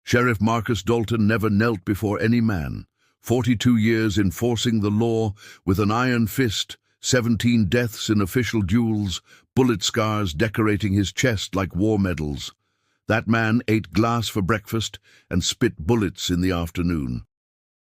Sheriff Marcus Dalton never knelt before any man. 42 years enforcing the law with an iron fist, 17 deaths in official duels, bullet scars decorating his chest like war medals. That man ate glass for breakfast and spit bullets in the afternoon.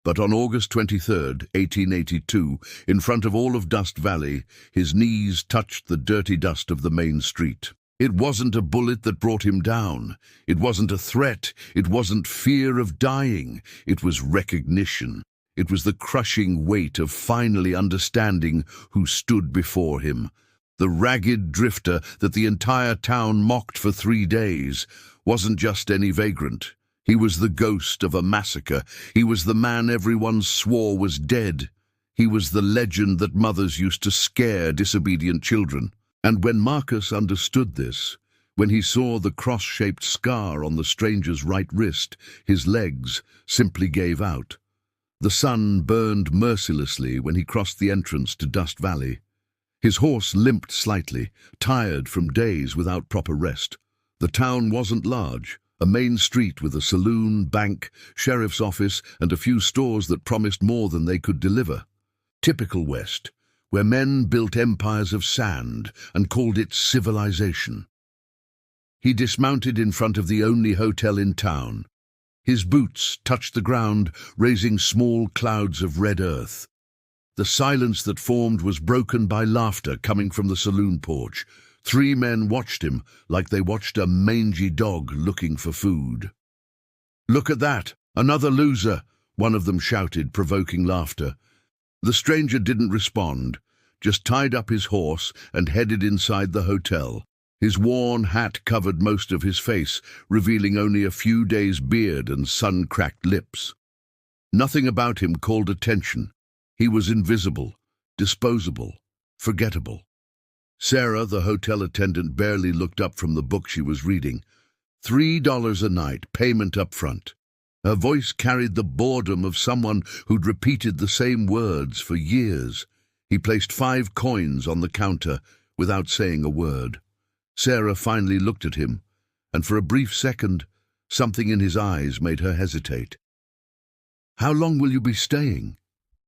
But on August 23, 1882, in front of all of Dust Valley, his knees touched the dirty dust of the main street. It wasn't a bullet that brought him down. It wasn't a threat. It wasn't fear of dying. It was recognition. It was the crushing weight of finally understanding who stood before him. The ragged drifter that the entire town mocked for 3 days wasn't just any vagrant. He was the ghost of a massacre. He was the man everyone swore was dead. He was the legend that mothers used to scare disobedient children. And when Marcus understood this, when he saw the cross-shaped scar on the stranger's right wrist, his legs simply gave out. The sun burned mercilessly when he crossed the entrance to Dust Valley. His horse limped slightly, tired from days without proper rest. The town wasn't large, a main street with a saloon, bank, sheriff's office, and a few stores that promised more than they could deliver. Typical West, where men built empires of sand and called it civilization. He dismounted in front of the only hotel in town. His boots touched the ground, raising small clouds of red earth. The silence that formed was broken by laughter coming from the saloon porch. 3 men watched him like they watched a mangy dog looking for food. "Look at that, another loser," one of them shouted, provoking laughter. The stranger didn't respond, just tied up his horse and headed inside the hotel. His worn hat covered most of his face, revealing only a few days' beard and sun-cracked lips. Nothing about him called attention. He was invisible, disposable, forgettable. Sarah, the hotel attendant, barely looked up from the book she was reading. $3 a night, payment up front. Her voice carried the boredom of someone who'd repeated the same words for years. He placed 5 coins on the counter without saying a word. Sarah finally looked at him, and for a brief second, something in his eyes made her hesitate. "How long will you be staying?"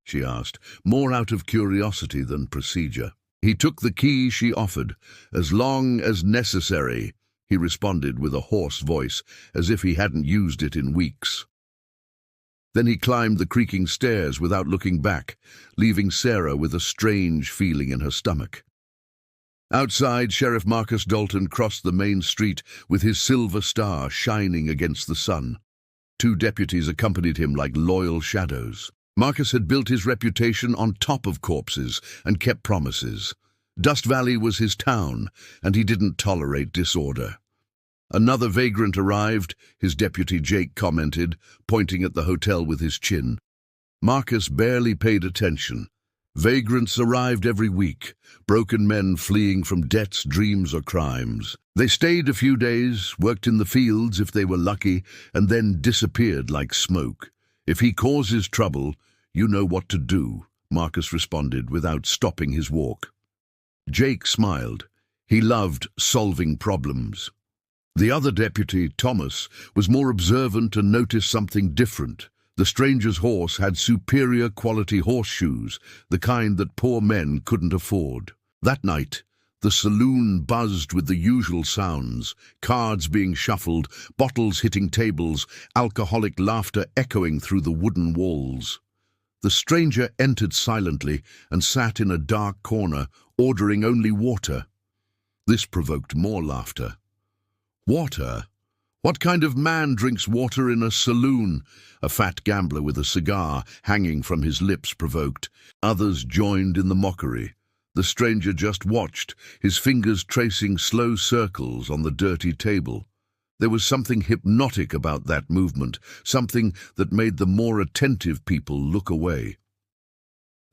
she asked, more out of curiosity than procedure. He took the key she offered. "As long as necessary," he responded with a hoarse voice, as if he hadn't used it in weeks. Then he climbed the creaking stairs without looking back, leaving Sarah with a strange feeling in her stomach. Outside, Sheriff Marcus Dalton crossed the main street with his silver star shining against the sun. 2 deputies accompanied him like loyal shadows. Marcus had built his reputation on top of corpses and kept promises. Dust Valley was his town, and he didn't tolerate disorder. "Another vagrant arrived," his deputy Jake commented, pointing at the hotel with his chin. Marcus barely paid attention. Vagrants arrived every week, broken men fleeing from debts, dreams, or crimes. They stayed a few days, worked in the fields if they were lucky, and then disappeared like smoke. "If he causes trouble, you know what to do," Marcus responded without stopping his walk. Jake smiled. He loved solving problems. The other deputy, Thomas, was more observant and noticed something different. The stranger's horse had superior quality horseshoes, the kind that poor men couldn't afford. That night, the saloon buzzed with the usual sounds, cards being shuffled, bottles hitting tables, alcoholic laughter echoing through the wooden walls. The stranger entered silently and sat in a dark corner, ordering only water. This provoked more laughter. "Water? What kind of man drinks water in a saloon?" A fat gambler with a cigar hanging from his lips provoked. Others joined in the mockery. The stranger just watched, his fingers tracing slow circles on the dirty table. There was something hypnotic about that movement, something that made the more attentive people look away.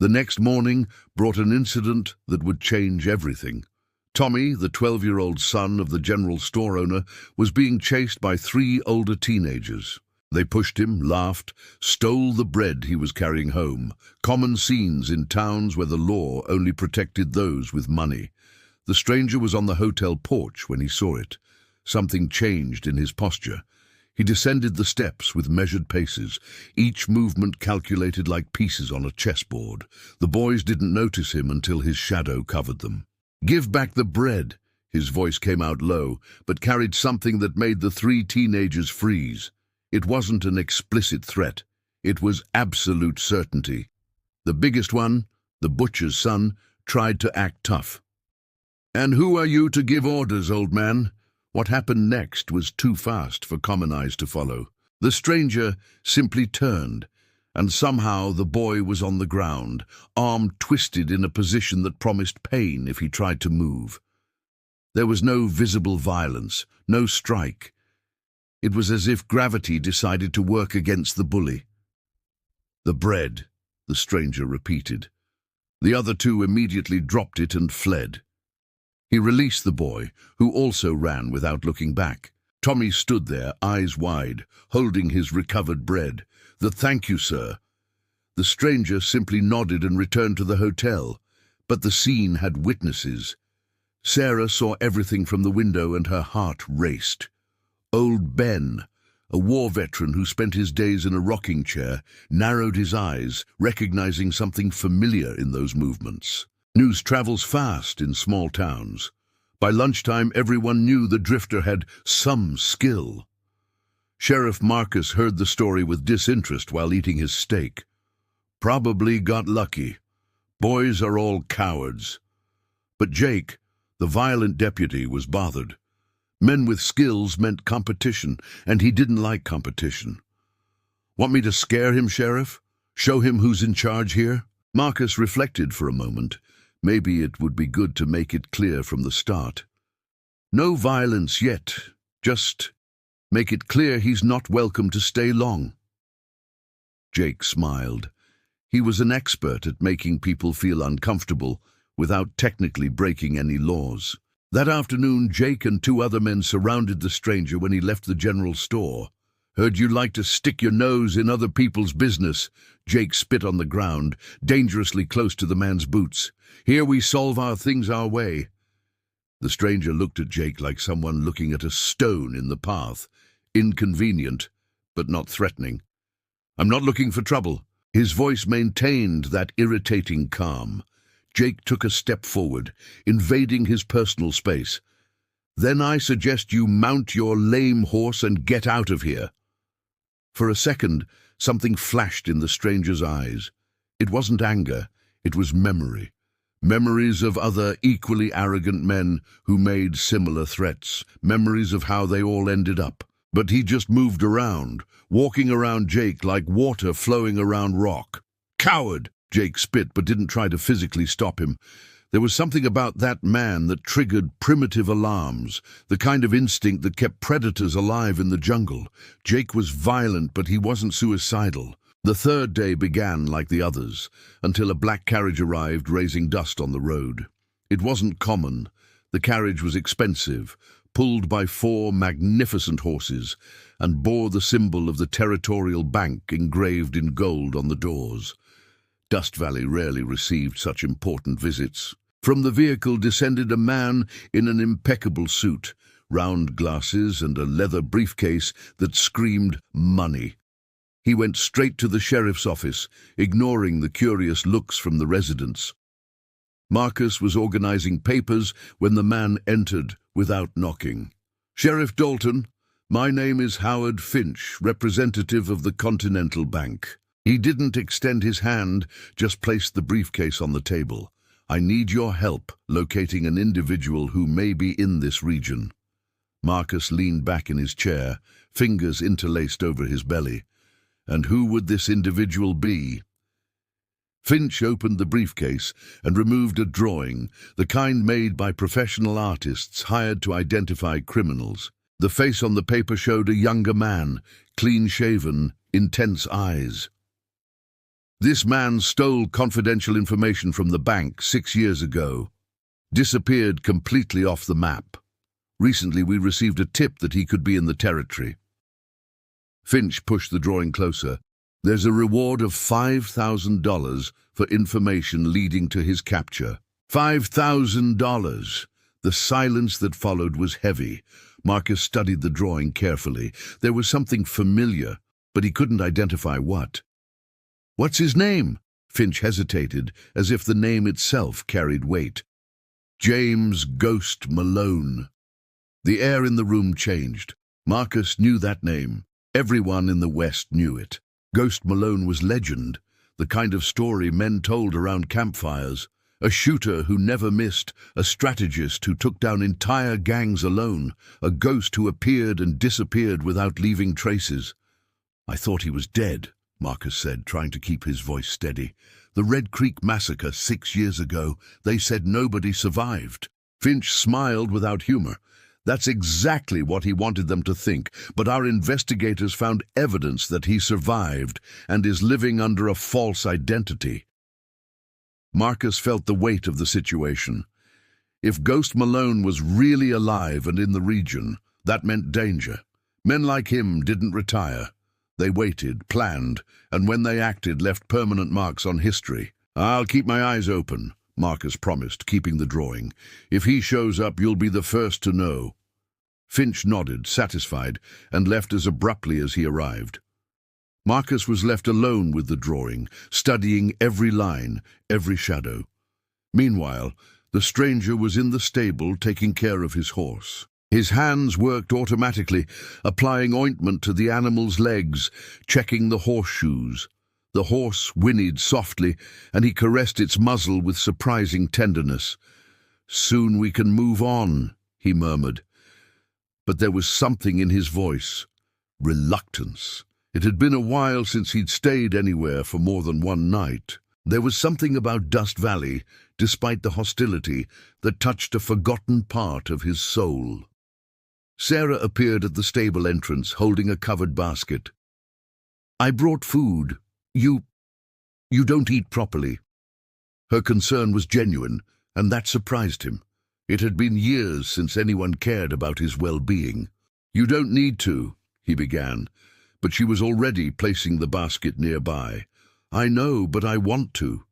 The next morning brought an incident that would change everything. Tommy, the 12-year-old son of the general store owner, was being chased by 3 older teenagers. They pushed him, laughed, stole the bread he was carrying home, common scenes in towns where the law only protected those with money. The stranger was on the hotel porch when he saw it. Something changed in his posture. He descended the steps with measured paces, each movement calculated like pieces on a chessboard. The boys didn't notice him until his shadow covered them. "Give back the bread." His voice came out low, but carried something that made the three teenagers freeze. It wasn't an explicit threat. It was absolute certainty. The biggest one, the butcher's son, tried to act tough. "And who are you to give orders, old man?" What happened next was too fast for common eyes to follow. The stranger simply turned, and somehow the boy was on the ground, arm twisted in a position that promised pain if he tried to move. There was no visible violence, no strike. It was as if gravity decided to work against the bully. "The bread," the stranger repeated. The other two immediately dropped it and fled. He released the boy, who also ran without looking back. Tommy stood there, eyes wide, holding his recovered bread. "Thank you, sir." The stranger simply nodded and returned to the hotel, but the scene had witnesses. Sarah saw everything from the window and her heart raced. Old Ben, a war veteran who spent his days in a rocking chair, narrowed his eyes, recognizing something familiar in those movements. News travels fast in small towns. By lunchtime, everyone knew the drifter had some skill. Sheriff Marcus heard the story with disinterest while eating his steak. "Probably got lucky. Boys are all cowards." But Jake, the violent deputy, was bothered. Men with skills meant competition, and he didn't like competition. "Want me to scare him, Sheriff? Show him who's in charge here?" Marcus reflected for a moment. Maybe it would be good to make it clear from the start. No violence yet, just make it clear he's not welcome to stay long. Jake smiled. He was an expert at making people feel uncomfortable without technically breaking any laws. That afternoon, Jake and two other men surrounded the stranger when he left the general store. "Heard you like to stick your nose in other people's business." Jake spit on the ground, dangerously close to the man's boots. "Here we solve our things our way." The stranger looked at Jake like someone looking at a stone in the path. Inconvenient, but not threatening. "I'm not looking for trouble." His voice maintained that irritating calm. Jake took a step forward, invading his personal space. "Then I suggest you mount your lame horse and get out of here." For a second, something flashed in the stranger's eyes. It wasn't anger, it was memory. Memories of other equally arrogant men who made similar threats. Memories of how they all ended up. But he just moved around, walking around Jake like water flowing around rock. "Coward!" Jake spit, but didn't try to physically stop him. There was something about that man that triggered primitive alarms, the kind of instinct that kept predators alive in the jungle. Jake was violent, but he wasn't suicidal. The third day began like the others, until a black carriage arrived, raising dust on the road. It wasn't common. The carriage was expensive, pulled by 4 magnificent horses, and bore the symbol of the Territorial Bank engraved in gold on the doors. Dust Valley rarely received such important visits. From the vehicle descended a man in an impeccable suit, round glasses and a leather briefcase that screamed money. He went straight to the sheriff's office, ignoring the curious looks from the residents. Marcus was organizing papers when the man entered without knocking. "Sheriff Dalton, my name is Howard Finch, representative of the Continental Bank." He didn't extend his hand, just placed the briefcase on the table. "I need your help locating an individual who may be in this region." Marcus leaned back in his chair, fingers interlaced over his belly. "And who would this individual be?" Finch opened the briefcase and removed a drawing, the kind made by professional artists hired to identify criminals. The face on the paper showed a younger man, clean-shaven, intense eyes. "This man stole confidential information from the bank 6 years ago. Disappeared completely off the map. Recently we received a tip that he could be in the territory." Finch pushed the drawing closer. "There's a reward of $5,000 for information leading to his capture." $5,000! The silence that followed was heavy. Marcus studied the drawing carefully. There was something familiar, but he couldn't identify what. "What's his name?" Finch hesitated, as if the name itself carried weight. "James Ghost Malone." The air in the room changed. Marcus knew that name. Everyone in the West knew it. Ghost Malone was legend, the kind of story men told around campfires. A shooter who never missed, a strategist who took down entire gangs alone, a ghost who appeared and disappeared without leaving traces. "I thought he was dead," Marcus said, trying to keep his voice steady. "The Red Creek Massacre 6 years ago, they said nobody survived." Finch smiled without humor. "That's exactly what he wanted them to think, but our investigators found evidence that he survived and is living under a false identity." Marcus felt the weight of the situation. If Ghost Malone was really alive and in the region, that meant danger. Men like him didn't retire. They waited, planned, and when they acted, left permanent marks on history. "I'll keep my eyes open," Marcus promised, keeping the drawing. "If he shows up, you'll be the first to know." Finch nodded, satisfied, and left as abruptly as he arrived. Marcus was left alone with the drawing, studying every line, every shadow. Meanwhile, the stranger was in the stable taking care of his horse. His hands worked automatically, applying ointment to the animal's legs, checking the horseshoes. The horse whinnied softly, and he caressed its muzzle with surprising tenderness. "Soon we can move on," he murmured. But there was something in his voice. Reluctance. It had been a while since he'd stayed anywhere for more than one night. There was something about Dust Valley, despite the hostility, that touched a forgotten part of his soul. Sarah appeared at the stable entrance, holding a covered basket. "I brought food. You don't eat properly." Her concern was genuine, and that surprised him. It had been years since anyone cared about his well-being. "You don't need to," he began, but she was already placing the basket nearby. "I know, but I want to."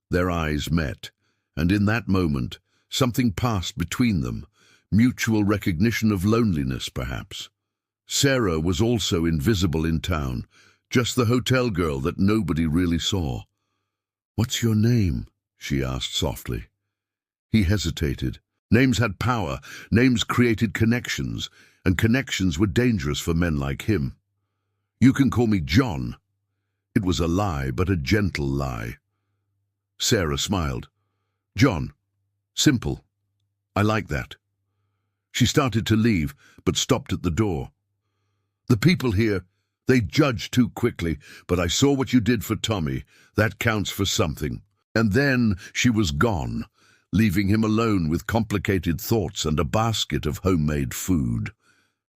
Their eyes met, and in that moment, something passed between them. Mutual recognition of loneliness, perhaps. Sarah was also invisible in town, just the hotel girl that nobody really saw. "What's your name?" she asked softly. He hesitated. Names had power, names created connections, and connections were dangerous for men like him. "You can call me John." It was a lie, but a gentle lie. Sarah smiled. "John. Simple. I like that." She started to leave, but stopped at the door. "The people here, they judge too quickly, but I saw what you did for Tommy. That counts for something." And then she was gone, leaving him alone with complicated thoughts and a basket of homemade food.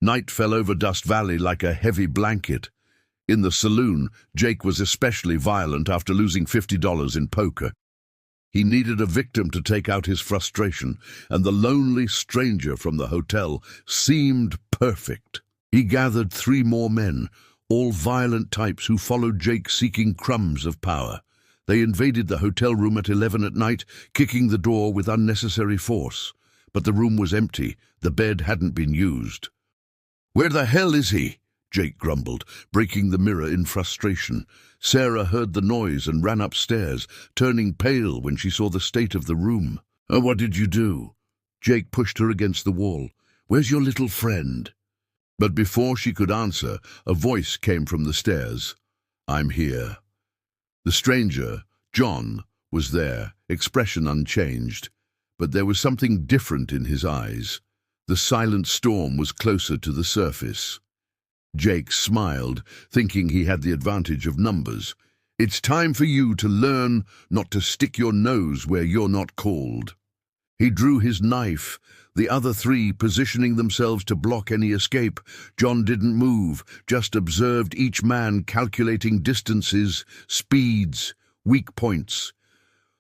Night fell over Dust Valley like a heavy blanket. In the saloon, Jake was especially violent after losing $50 in poker. He needed a victim to take out his frustration, and the lonely stranger from the hotel seemed perfect. He gathered 3 more men, all violent types who followed Jake seeking crumbs of power. They invaded the hotel room at 11 at night, kicking the door with unnecessary force. But the room was empty. The bed hadn't been used. "Where the hell is he?" Jake grumbled, breaking the mirror in frustration. Sarah heard the noise and ran upstairs, turning pale when she saw the state of the room. "Oh, what did you do?" Jake pushed her against the wall. "Where's your little friend?" But before she could answer, a voice came from the stairs. "I'm here." The stranger, John, was there, expression unchanged, but there was something different in his eyes. The silent storm was closer to the surface. Jake smiled, thinking he had the advantage of numbers. "It's time for you to learn not to stick your nose where you're not called." He drew his knife, the other 3 positioning themselves to block any escape. John didn't move, just observed each man calculating distances, speeds, weak points.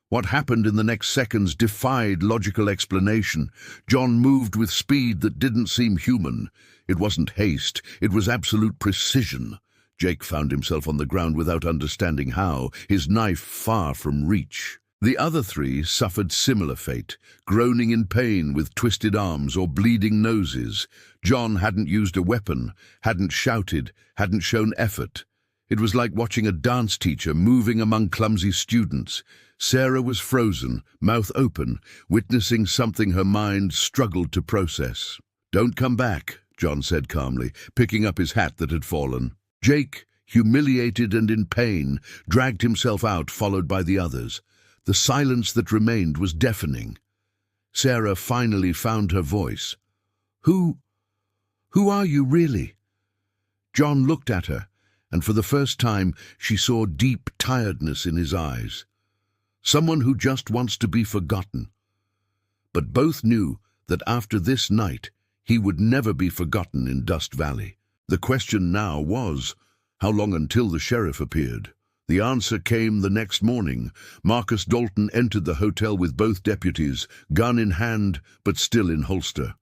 What happened in the next seconds defied logical explanation. John moved with speed that didn't seem human. It wasn't haste, it was absolute precision. Jake found himself on the ground without understanding how, his knife far from reach. The other three suffered similar fate, groaning in pain with twisted arms or bleeding noses. John hadn't used a weapon, hadn't shouted, hadn't shown effort. It was like watching a dance teacher moving among clumsy students. Sarah was frozen, mouth open, witnessing something her mind struggled to process. "Don't come back," John said calmly, picking up his hat that had fallen. Jake, humiliated and in pain, dragged himself out, followed by the others. The silence that remained was deafening. Sarah finally found her voice. Who are you really?" John looked at her, and for the first time she saw deep tiredness in his eyes. Someone who just wants to be forgotten. But both knew that after this night, he would never be forgotten in Dust Valley. The question now was, how long until the sheriff appeared? The answer came the next morning. Marcus Dalton entered the hotel with both deputies, gun in hand, but still in holster.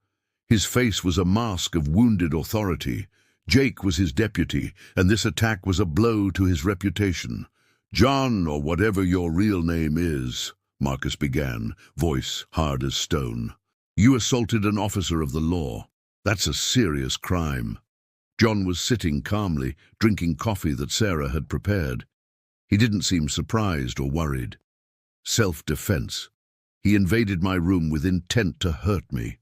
His face was a mask of wounded authority. Jake was his deputy, and this attack was a blow to his reputation. "John, or whatever your real name is," Marcus began, voice hard as stone. "You assaulted an officer of the law. That's a serious crime." John was sitting calmly, drinking coffee that Sarah had prepared. He didn't seem surprised or worried. "Self-defense. He invaded my room with intent to hurt me."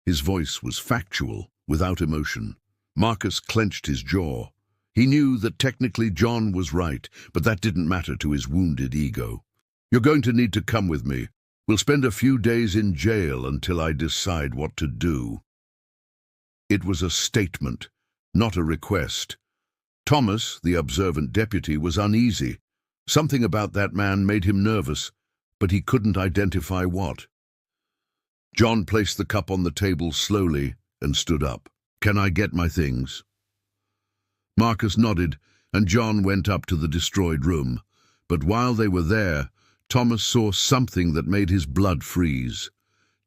His voice was factual, without emotion. Marcus clenched his jaw. He knew that technically John was right, but that didn't matter to his wounded ego. "You're going to need to come with me. We'll spend a few days in jail until I decide what to do." It was a statement, not a request. Thomas, the observant deputy, was uneasy. Something about that man made him nervous, but he couldn't identify what. John placed the cup on the table slowly and stood up. "Can I get my things?" Marcus nodded, and John went up to the destroyed room. But while they were there, Thomas saw something that made his blood freeze.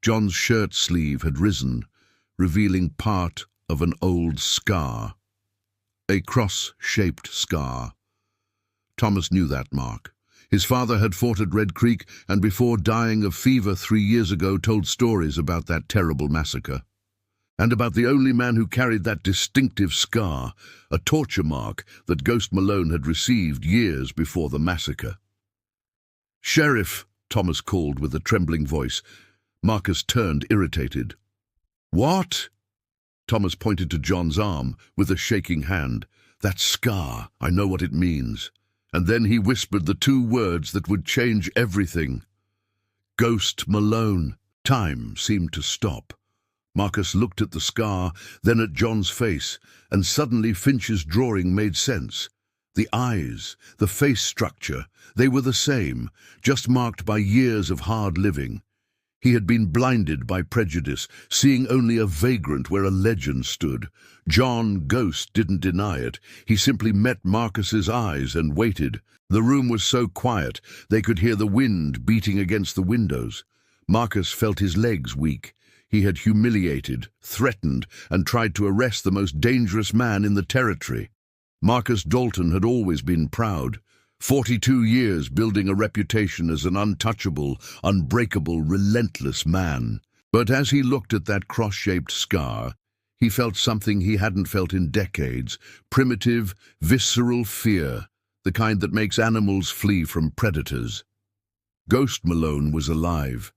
John's shirt sleeve had risen, revealing part of an old scar. A cross-shaped scar. Thomas knew that mark. His father had fought at Red Creek, and before dying of fever 3 years ago told stories about that terrible massacre. And about the only man who carried that distinctive scar, a torture mark that Ghost Malone had received years before the massacre. "Sheriff," Thomas called with a trembling voice. Marcus turned, irritated. "What?" Thomas pointed to John's arm with a shaking hand. "That scar, I know what it means." And then he whispered the 2 words that would change everything. "Ghost Malone." Time seemed to stop. Marcus looked at the scar, then at John's face, and suddenly Finch's drawing made sense. The eyes, the face structure, they were the same, just marked by years of hard living. He had been blinded by prejudice, seeing only a vagrant where a legend stood. John Ghost didn't deny it. He simply met Marcus's eyes and waited. The room was so quiet they could hear the wind beating against the windows. Marcus felt his legs weak. He had humiliated, threatened, and tried to arrest the most dangerous man in the territory. Marcus Dalton had always been proud. 42 years building a reputation as an untouchable, unbreakable, relentless man. But as he looked at that cross-shaped scar, he felt something he hadn't felt in decades, primitive, visceral fear, the kind that makes animals flee from predators. Ghost Malone was alive,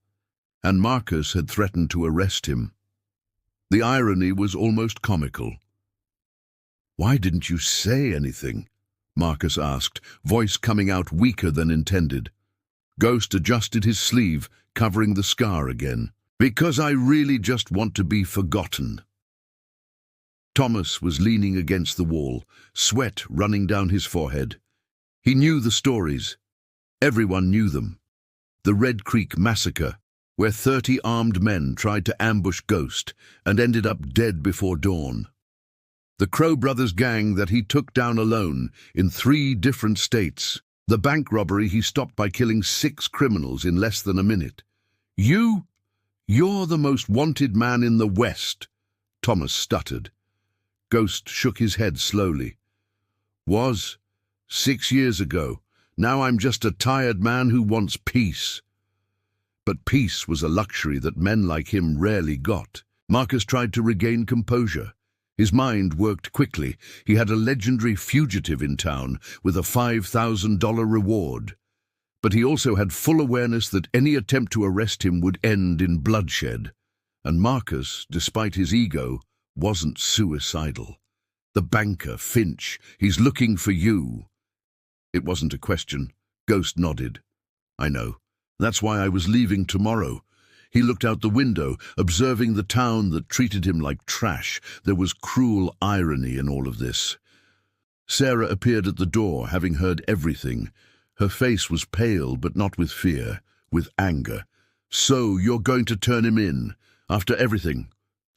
and Marcus had threatened to arrest him. The irony was almost comical. "Why didn't you say anything?" Marcus asked, voice coming out weaker than intended. Ghost adjusted his sleeve, covering the scar again. "Because I really just want to be forgotten." Thomas was leaning against the wall, sweat running down his forehead. He knew the stories. Everyone knew them. The Red Creek Massacre, where 30 armed men tried to ambush Ghost and ended up dead before dawn. The Crow Brothers gang that he took down alone in 3 different states. The bank robbery he stopped by killing 6 criminals in less than a minute. You're the most wanted man in the West," Thomas stuttered. Ghost shook his head slowly. "Was 6 years ago. Now I'm just a tired man who wants peace." But peace was a luxury that men like him rarely got. Marcus tried to regain composure. His mind worked quickly. He had a legendary fugitive in town with a $5,000 reward. But he also had full awareness that any attempt to arrest him would end in bloodshed. And Marcus, despite his ego, wasn't suicidal. "The banker, Finch, he's looking for you." It wasn't a question. Ghost nodded. "I know. That's why I was leaving tomorrow." He looked out the window, observing the town that treated him like trash. There was cruel irony in all of this. Sarah appeared at the door, having heard everything. Her face was pale, but not with fear, with anger. "So you're going to turn him in, after everything?"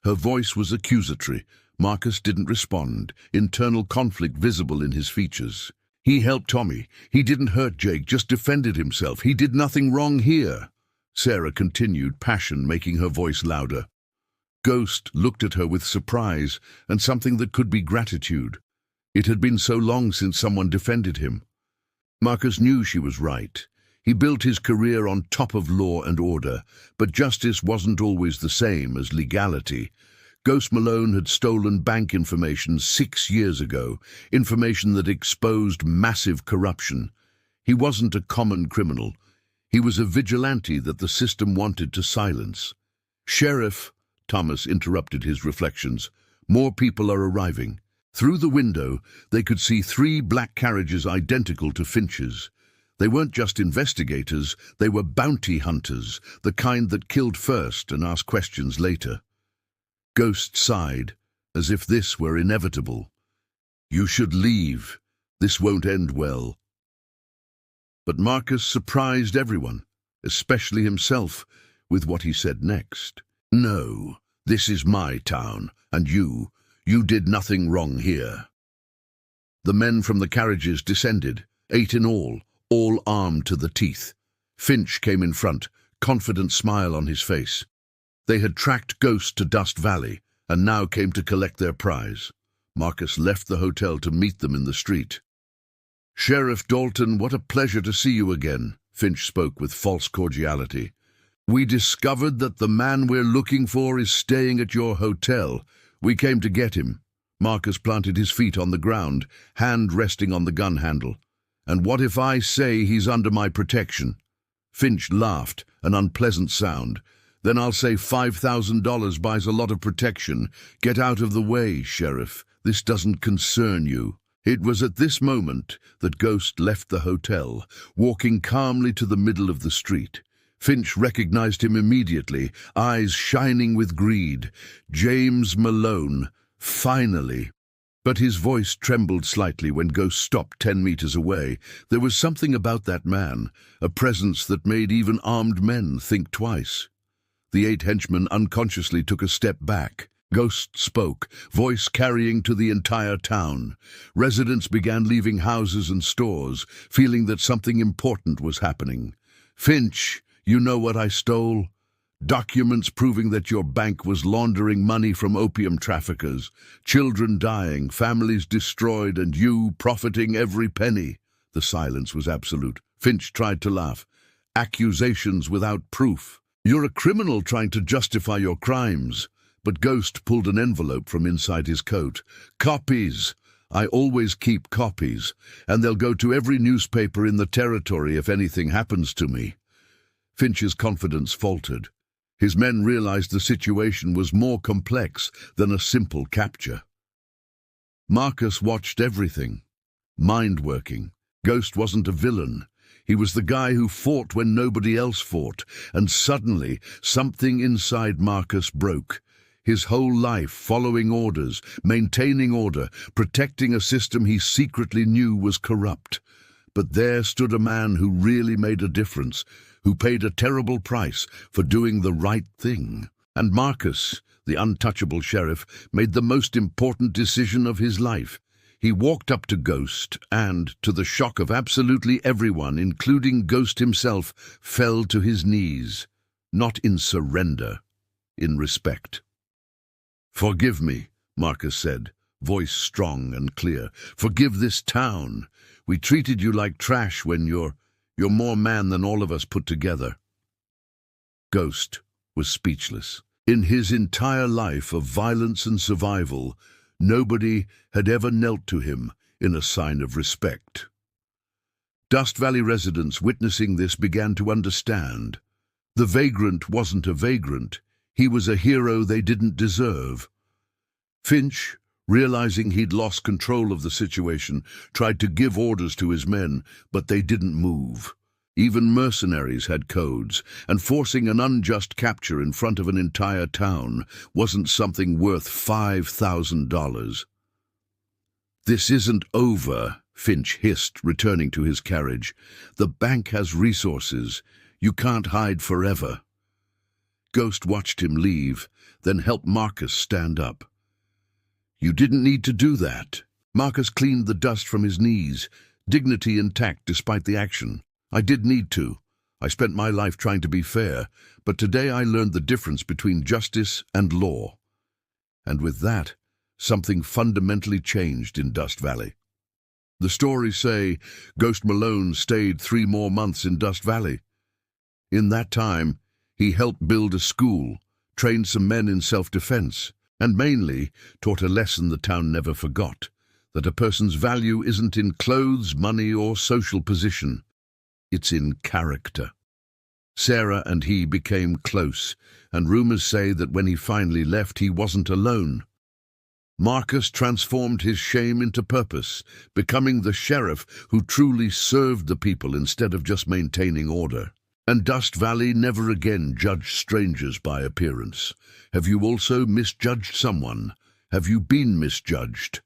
Her voice was accusatory. Marcus didn't respond, internal conflict visible in his features. "He helped Tommy. He didn't hurt Jake, just defended himself. He did nothing wrong here." Sarah continued, passion making her voice louder. Ghost looked at her with surprise and something that could be gratitude. It had been so long since someone defended him. Marcus knew she was right. He built his career on top of law and order, but justice wasn't always the same as legality. Ghost Malone had stolen bank information 6 years ago, information that exposed massive corruption. He wasn't a common criminal. He was a vigilante that the system wanted to silence. "Sheriff," Thomas interrupted his reflections, "more people are arriving." Through the window, they could see 3 black carriages identical to Finch's. They weren't just investigators, they were bounty hunters, the kind that killed first and asked questions later. Ghost sighed, as if this were inevitable. "You should leave. This won't end well." But Marcus surprised everyone, especially himself, with what he said next. "No, this is my town, and you did nothing wrong here." The men from the carriages descended, 8 in all armed to the teeth. Finch came in front, confident smile on his face. They had tracked Ghost to Dust Valley, and now came to collect their prize. Marcus left the hotel to meet them in the street. "Sheriff Dalton, what a pleasure to see you again," Finch spoke with false cordiality. "We discovered that the man we're looking for is staying at your hotel. We came to get him." Marcus planted his feet on the ground, hand resting on the gun handle. "And what if I say he's under my protection?" Finch laughed, an unpleasant sound. "Then I'll say $5,000 buys a lot of protection. Get out of the way, Sheriff. This doesn't concern you." It was at this moment that Ghost left the hotel, walking calmly to the middle of the street. Finch recognized him immediately, eyes shining with greed. James Malone, finally. But his voice trembled slightly when Ghost stopped 10 meters away. There was something about that man, a presence that made even armed men think twice. The 8 henchmen unconsciously took a step back. Ghost spoke, voice carrying to the entire town. Residents began leaving houses and stores, feeling that something important was happening. "Finch, you know what I stole? Documents proving that your bank was laundering money from opium traffickers. Children dying, families destroyed, and you profiting every penny." The silence was absolute. Finch tried to laugh. "Accusations without proof. You're a criminal trying to justify your crimes." But Ghost pulled an envelope from inside his coat. "Copies. I always keep copies, and they'll go to every newspaper in the territory if anything happens to me." Finch's confidence faltered. His men realized the situation was more complex than a simple capture. Marcus watched everything. Mind working. Ghost wasn't a villain. He was the guy who fought when nobody else fought, and suddenly something inside Marcus broke. His whole life following orders, maintaining order, protecting a system he secretly knew was corrupt. But there stood a man who really made a difference, who paid a terrible price for doing the right thing. And Marcus, the untouchable sheriff, made the most important decision of his life. He walked up to Ghost and, to the shock of absolutely everyone, including Ghost himself, fell to his knees. Not in surrender, in respect. "Forgive me," Marcus said, voice strong and clear. "Forgive this town. We treated you like trash when you're more man than all of us put together." Ghost was speechless. In his entire life of violence and survival, nobody had ever knelt to him in a sign of respect. Dust Valley residents witnessing this began to understand. The vagrant wasn't a vagrant. He was a hero they didn't deserve. Finch, realizing he'd lost control of the situation, tried to give orders to his men, but they didn't move. Even mercenaries had codes, and forcing an unjust capture in front of an entire town wasn't something worth $5,000. "This isn't over," Finch hissed, returning to his carriage. "The bank has resources. You can't hide forever." Ghost watched him leave, then helped Marcus stand up. "You didn't need to do that." Marcus cleaned the dust from his knees, dignity intact despite the action. "I did need to. I spent my life trying to be fair, but today I learned the difference between justice and law." And with that, something fundamentally changed in Dust Valley. The stories say Ghost Malone stayed 3 more months in Dust Valley. In that time, he helped build a school, trained some men in self-defense, and mainly taught a lesson the town never forgot, that a person's value isn't in clothes, money, or social position. It's in character. Sarah and he became close, and rumors say that when he finally left, he wasn't alone. Marcus transformed his shame into purpose, becoming the sheriff who truly served the people instead of just maintaining order. And Dust Valley never again judged strangers by appearance. Have you also misjudged someone? Have you been misjudged?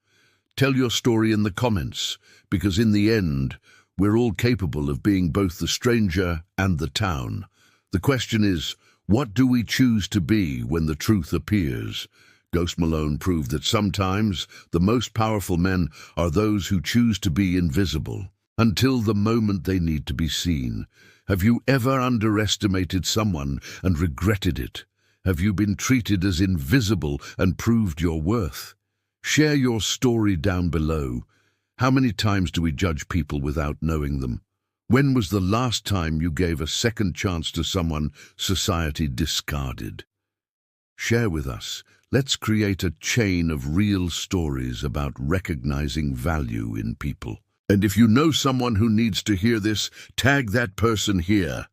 Tell your story in the comments, because in the end, we're all capable of being both the stranger and the town. The question is, what do we choose to be when the truth appears? Ghost Malone proved that sometimes the most powerful men are those who choose to be invisible, until the moment they need to be seen. Have you ever underestimated someone and regretted it? Have you been treated as invisible and proved your worth? Share your story down below. How many times do we judge people without knowing them? When was the last time you gave a second chance to someone society discarded? Share with us. Let's create a chain of real stories about recognizing value in people. And if you know someone who needs to hear this, tag that person here.